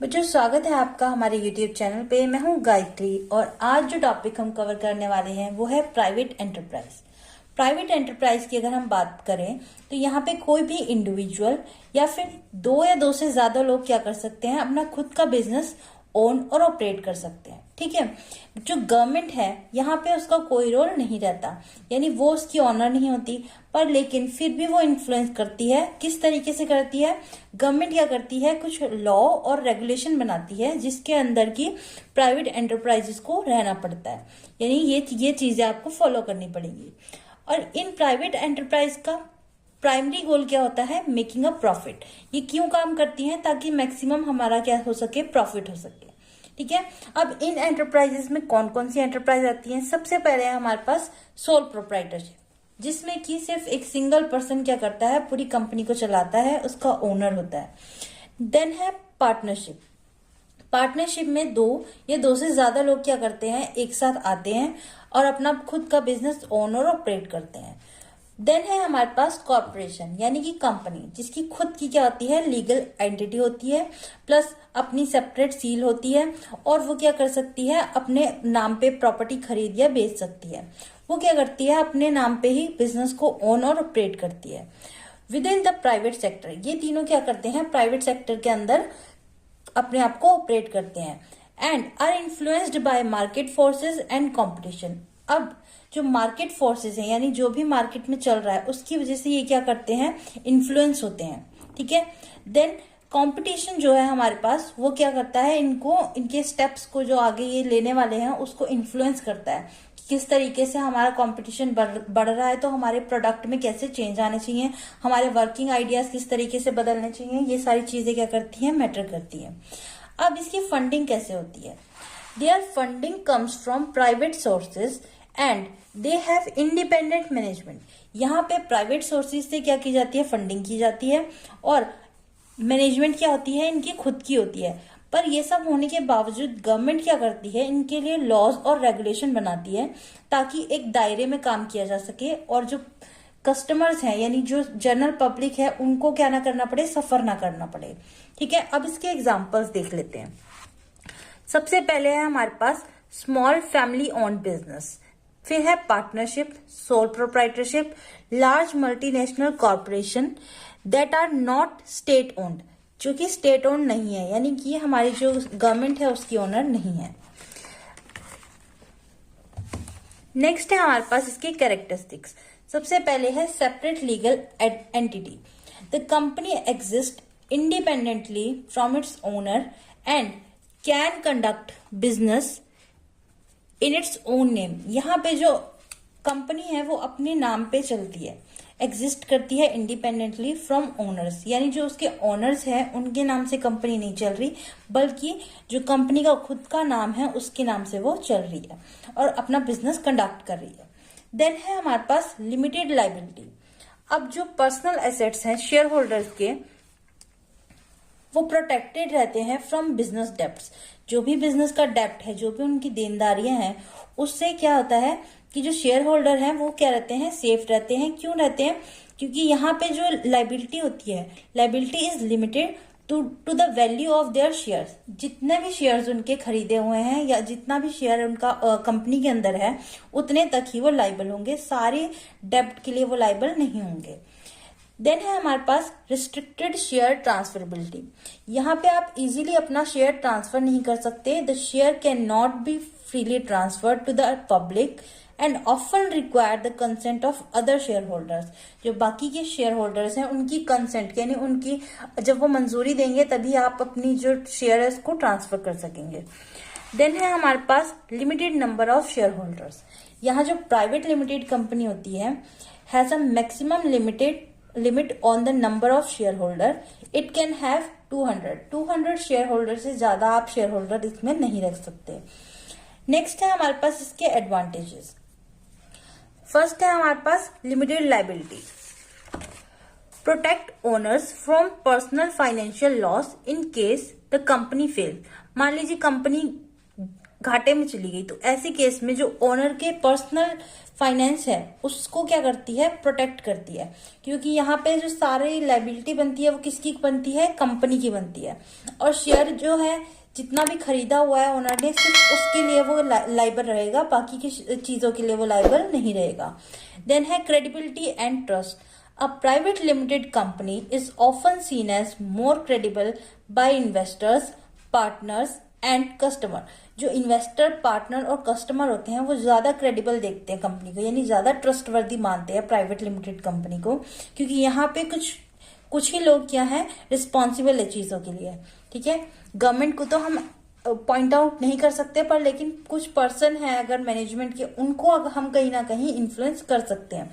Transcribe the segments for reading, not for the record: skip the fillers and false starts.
बच्चों, स्वागत है आपका हमारे YouTube चैनल पे। मैं हूं गायत्री और आज जो टॉपिक हम कवर करने वाले हैं वो है प्राइवेट एंटरप्राइज। प्राइवेट एंटरप्राइज की अगर हम बात करें तो यहाँ पे कोई भी इंडिविजुअल या फिर दो या दो से ज्यादा लोग क्या कर सकते हैं, अपना खुद का बिजनेस ओन और ऑपरेट कर सकते हैं। ठीक है, जो गवर्नमेंट है यहाँ पे उसका कोई रोल नहीं रहता, यानी वो उसकी ऑनर नहीं होती, पर लेकिन फिर भी वो इन्फ्लुएंस करती है। किस तरीके से करती है? गवर्नमेंट क्या करती है, कुछ लॉ और रेगुलेशन बनाती है जिसके अंदर की प्राइवेट एंटरप्राइजेस को रहना पड़ता है, यानी ये चीजें आपको फॉलो करनी पड़ेगी। और इन प्राइवेट एंटरप्राइज का प्राइमरी गोल क्या होता है? Making a profit. ये क्यों काम करती हैं? ताकि मैक्सिमम हमारा क्या हो सके, प्रॉफिट हो सके। ठीक है, अब इन एंटरप्राइजेस में कौन कौन सी एंटरप्राइज आती हैं? सबसे पहले है हमारे पास सोल प्रोप्राइटरशिप, जिसमें कि सिर्फ एक सिंगल पर्सन क्या करता है, पूरी कंपनी को चलाता है, उसका ओनर होता है। देन है पार्टनरशिप। पार्टनरशिप में दो या दो से ज्यादा लोग क्या करते हैं, एक साथ आते हैं और अपना खुद का बिजनेस ओन और ऑपरेट करते हैं। देन है हमारे पास कॉर्पोरेशन, यानी कि कंपनी, जिसकी खुद की क्या होती है, लीगल एंटिटी होती है, प्लस अपनी सेपरेट सील होती है, और वो क्या कर सकती है, अपने नाम पे प्रॉपर्टी खरीद या बेच सकती है। वो क्या करती है, अपने नाम पे ही बिजनेस को ओन और ऑपरेट करती है। With in the private sector, ये तीनों क्या करते हैं, प्राइवेट सेक्टर के अंदर अपने आप को ऑपरेट करते हैं। And are influenced by market forces and competition. अब जो मार्केट फोर्सेस हैं, यानी जो भी मार्केट में चल रहा है उसकी वजह से ये क्या करते हैं, इन्फ्लुएंस होते हैं। ठीक है, देन कंपटीशन जो है हमारे पास, वो क्या करता है, इनको, इनके स्टेप्स को जो आगे ये लेने वाले हैं उसको इन्फ्लुएंस करता है कि किस तरीके से हमारा कंपटीशन बढ़ रहा है, तो हमारे प्रोडक्ट में कैसे चेंज आने चाहिए, हमारे वर्किंग आइडियाज किस तरीके से बदलने चाहिए। ये सारी चीजें क्या करती हैं, मैटर करती हैं। अब इसकी फंडिंग कैसे होती है? There funding comes from private sources and they have independent management. यहाँ पे प्राइवेट सोर्सेज से क्या की जाती है, फंडिंग की जाती है, और मैनेजमेंट क्या होती है, इनकी खुद की होती है। पर ये सब होने के बावजूद गवर्नमेंट क्या करती है, इनके लिए लॉज और रेगुलेशन बनाती है ताकि एक दायरे में काम किया जा सके, और जो कस्टमर्स हैं, यानी जो जनरल पब्लिक है, उनको क्या ना करना पड़े, सफर ना करना पड़े। ठीक है, अब इसके एग्जाम्पल्स देख लेते हैं। सबसे पहले है हमारे पास स्मॉल फैमिली ओन्ड बिजनेस, फिर है partnership, sole proprietorship, large multinational corporation that are not state owned, जो कि स्टेट ओन्ड नहीं है, यानी कि हमारी जो गवर्नमेंट है उसकी ओनर नहीं है। नेक्स्ट है हमारे पास इसकी कैरेक्टरिस्टिक्स। सबसे पहले है separate legal entity. The company exist independently from its owner and can conduct business in its own name. यहाँ पे जो कंपनी है वो अपने नाम पे चलती है, एग्जिस्ट करती है इंडिपेंडेंटली फ्रॉम ओनर्स, यानी जो उसके ओनर्स हैं उनके नाम से कंपनी नहीं चल रही, बल्कि जो कंपनी का खुद का नाम है उसके नाम से वो चल रही है और अपना बिजनेस कंडक्ट कर रही है। देन है हमारे पास लिमिटेड लाइबिलिटी। अब जो पर्सनल एसेट्स हैं शेयर होल्डर्स के, वो प्रोटेक्टेड रहते हैं फ्रॉम बिजनेस डेब्ट्स। जो भी बिजनेस का डेब्ट है, जो भी उनकी देनदारियां हैं, उससे क्या होता है कि जो शेयर होल्डर हैं वो क्या रहते हैं, सेफ रहते हैं। क्यों रहते हैं? क्योंकि यहाँ पे जो लाइबिलिटी होती है, liability is limited to the value of their shares. जितने भी शेयर्स उनके खरीदे हुए हैं या जितना भी शेयर उनका कंपनी के अंदर है, उतने तक ही वो लाइबल होंगे, सारे डेब्ट के लिए वो लाइबल नहीं होंगे। देन है हमारे पास रिस्ट्रिक्टेड शेयर ट्रांसफरेबिलिटी। यहाँ पे आप इजीली अपना शेयर ट्रांसफर नहीं कर सकते। The share can not be freely transfer to the public and often require the consent of other share holders. जो बाकी के शेयर होल्डर्स हैं उनकी कंसेंट, यानी उनकी जब वो मंजूरी देंगे तभी आप अपनी जो शेयर है उसको ट्रांसफर कर सकेंगे। देन है हमारे पास limited number of shareholders. यहाँ जो प्राइवेट लिमिटेड कंपनी होती है has a maximum limit on the number of shareholder. It can have 200 share holder से ज्यादा आप शेयर होल्डर इसमें नहीं रख सकते। नेक्स्ट है हमारे पास इसके एडवांटेजेस। फर्स्ट है हमारे पास limited liability, protect owners from personal financial loss in case the company fail. मान लीजिए कंपनी घाटे में चली गई, तो ऐसे केस में जो ओनर के पर्सनल फाइनेंस है उसको क्या करती है, प्रोटेक्ट करती है, क्योंकि यहाँ पे जो सारी लायबिलिटी बनती है वो किसकी बनती है, कंपनी की बनती है। और शेयर जो है जितना भी खरीदा हुआ है ओनर ने, सिर्फ उसके लिए वो लाइबल रहेगा, बाकी की चीजों के लिए वो लाइबल नहीं रहेगा। देन है credibility and trust. A private limited company is often seen as more credible by investors, partners and customer। जो इन्वेस्टर, पार्टनर और कस्टमर होते हैं वो ज्यादा क्रेडिबल देखते हैं कंपनी को, यानी ज्यादा ट्रस्टवर्दी मानते हैं प्राइवेट लिमिटेड कंपनी को, क्योंकि यहाँ पे कुछ ही लोग क्या है, रिस्पॉन्सिबल है चीजों के लिए। ठीक है, गवर्नमेंट को तो हम पॉइंट आउट नहीं कर सकते, पर लेकिन कुछ पर्सन है अगर मैनेजमेंट के, उनको अगर हम कहीं ना कहीं इन्फ्लुएंस कर सकते हैं।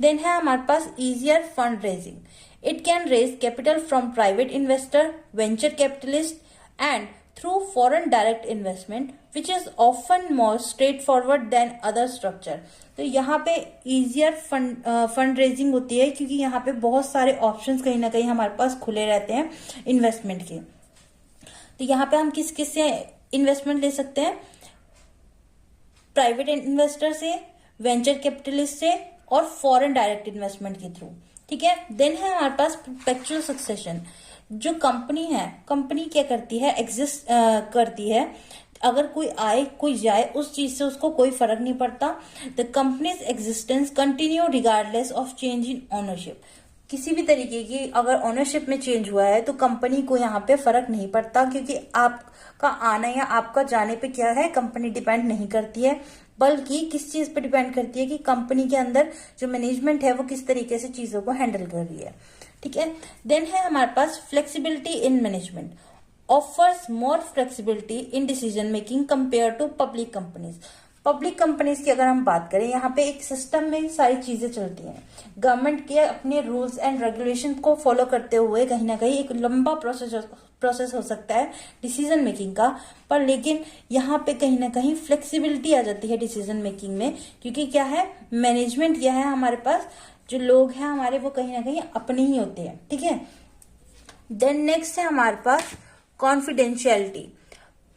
देन है हमारे पास easier fund raising. It can raise capital from private investor, venture capitalist and through foreign direct investment which is often more straightforward than other structure. तो यहाँ पे इजियर फंड रेजिंग होती है, क्योंकि यहाँ पे बहुत सारे ऑप्शंस कहीं ना कहीं हमारे पास खुले रहते हैं इन्वेस्टमेंट के। तो यहाँ पे हम किस किस से इन्वेस्टमेंट ले सकते हैं, प्राइवेट इन्वेस्टर से, वेंचर कैपिटलिस्ट से और फॉरेन डायरेक्ट इन्वेस्टमेंट के थ्रू। ठीक है, देन है हमारे पास परपेचुअल सक्सेशन। जो कंपनी है, कंपनी क्या करती है, एग्जिस्ट करती है, अगर कोई आए कोई जाए उस चीज से उसको कोई फर्क नहीं पड़ता। The companies existence continue regardless of change in ownership. किसी भी तरीके की अगर ओनरशिप में चेंज हुआ है तो कंपनी को यहाँ पे फर्क नहीं पड़ता, क्योंकि आपका आना या आपका जाने पे क्या है, कंपनी डिपेंड नहीं करती है, बल्कि किस चीज पे डिपेंड करती है कि कंपनी के अंदर जो मैनेजमेंट है वो किस तरीके से चीजों को हैंडल कर रही है। ठीक है, देन है हमारे पास flexibility in management. Offers more flexibility in decision making compare to public companies. Public companies की अगर हम बात करें, यहाँ पे एक सिस्टम में सारी चीजें चलती हैं, गवर्नमेंट के अपने रूल्स एंड रेगुलेशन को फॉलो करते हुए कहीं ना कहीं एक लंबा प्रोसेस हो सकता है डिसीजन मेकिंग का, पर लेकिन यहाँ पे कहीं ना कहीं फ्लेक्सिबिलिटी आ जाती है डिसीजन मेकिंग में, क्योंकि क्या है, मैनेजमेंट क्या है, हमारे पास जो लोग हैं हमारे वो कहीं ना कहीं अपने ही होते हैं। ठीक है, देन नेक्स्ट है हमारे पास confidentiality.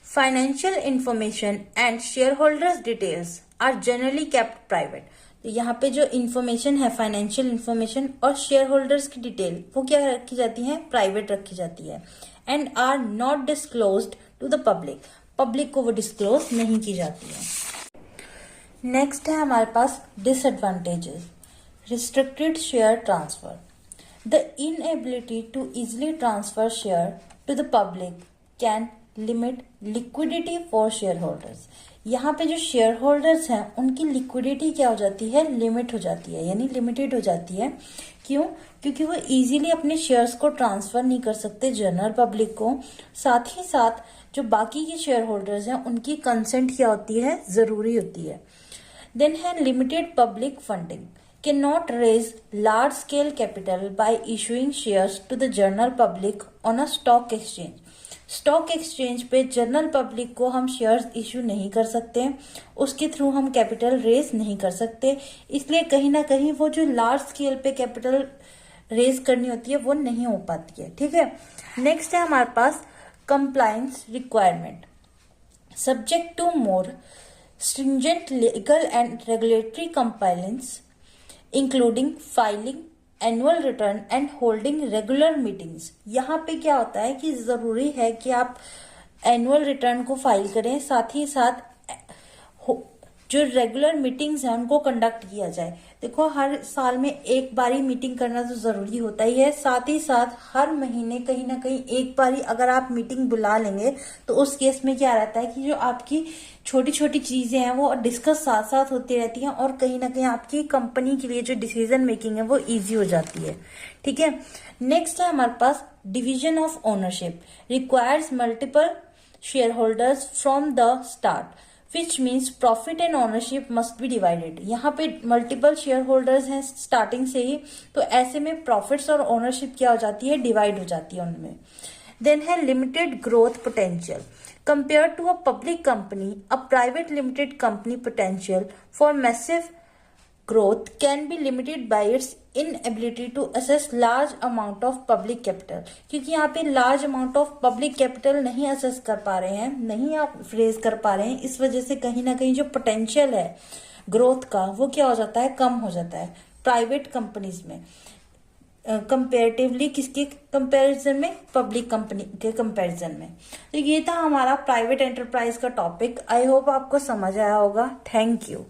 Financial information and shareholders details are generally kept private. तो यहाँ पे जो इन्फॉर्मेशन है, फाइनेंशियल इंफॉर्मेशन और शेयर होल्डर्स की डिटेल, वो क्या रखी जाती है, प्राइवेट रखी जाती है, and are not disclosed to the public. Public को वो डिस्क्लोज नहीं की जाती है। नेक्स्ट है हमारे पास disadvantages. Restricted share transfer. The inability to easily transfer share to the public can limit liquidity for shareholders. यहाँ पे जो शेयर होल्डर्स हैं उनकी लिक्विडिटी क्या हो जाती है, लिमिट हो जाती है, यानी लिमिटेड हो जाती है। क्यों? क्योंकि वो इजीली अपने शेयर्स को ट्रांसफर नहीं कर सकते जनरल पब्लिक को। साथ ही साथ जो बाकी के शेयर होल्डर्स हैं उनकी कंसेंट क्या होती है, जरूरी होती है। देन है limited public funding. Can not raise large scale capital by issuing shares to the general public on a stock exchange. Stock exchange पे जनरल पब्लिक को हम शेयर्स इशू नहीं कर सकते, उसके थ्रू हम कैपिटल रेज नहीं कर सकते, इसलिए कहीं ना कहीं वो जो लार्ज स्केल पे कैपिटल रेज करनी होती है वो नहीं हो पाती है। ठीक है, नेक्स्ट है हमारे पास compliance requirement. Subject to more stringent legal and regulatory compliance including filing annual return and holding regular meetings. यहाँ पे क्या होता है कि जरूरी है कि आप एनुअल रिटर्न को फाइल करें, साथ ही साथ जो रेगुलर मीटिंग्स हैं उनको कंडक्ट किया जाए। देखो, हर साल में एक बारी मीटिंग करना तो जरूरी होता ही है, साथ ही साथ हर महीने कहीं ना कहीं एक बारी अगर आप मीटिंग बुला लेंगे तो उस केस में क्या रहता है कि जो आपकी छोटी छोटी चीजें हैं वो डिस्कस साथ साथ होती रहती हैं और कहीं ना कहीं आपकी कंपनी के लिए जो डिसीजन मेकिंग है वो इजी हो जाती है। ठीक है, नेक्स्ट है हमारे पास division of ownership. Requires multiple shareholders from the start which means profit and ownership must be divided. यहाँ पे मल्टीपल शेयर होल्डर्स हैं स्टार्टिंग से ही, तो ऐसे में प्रॉफिट्स और ओनरशिप क्या हो जाती है, डिवाइड हो जाती है उनमें। देन है limited growth potential. Compared to a public company, a private limited company potential for massive growth can be limited by its inability to assess large amount of public capital, क्योंकि यहाँ पे large amount of public capital नहीं assess कर पा रहे हैं, नहीं आप रेज कर पा रहे हैं, इस वजह से कहीं ना कहीं जो पोटेंशियल है ग्रोथ का वो क्या हो जाता है, कम हो जाता है प्राइवेट कंपनीज में कंपेरेटिवली। किसके कंपैरिजन में, पब्लिक कंपनी के कंपैरिजन में। तो ये था हमारा प्राइवेट एंटरप्राइज का टॉपिक। आई होप आपको समझ आया होगा। Thank you.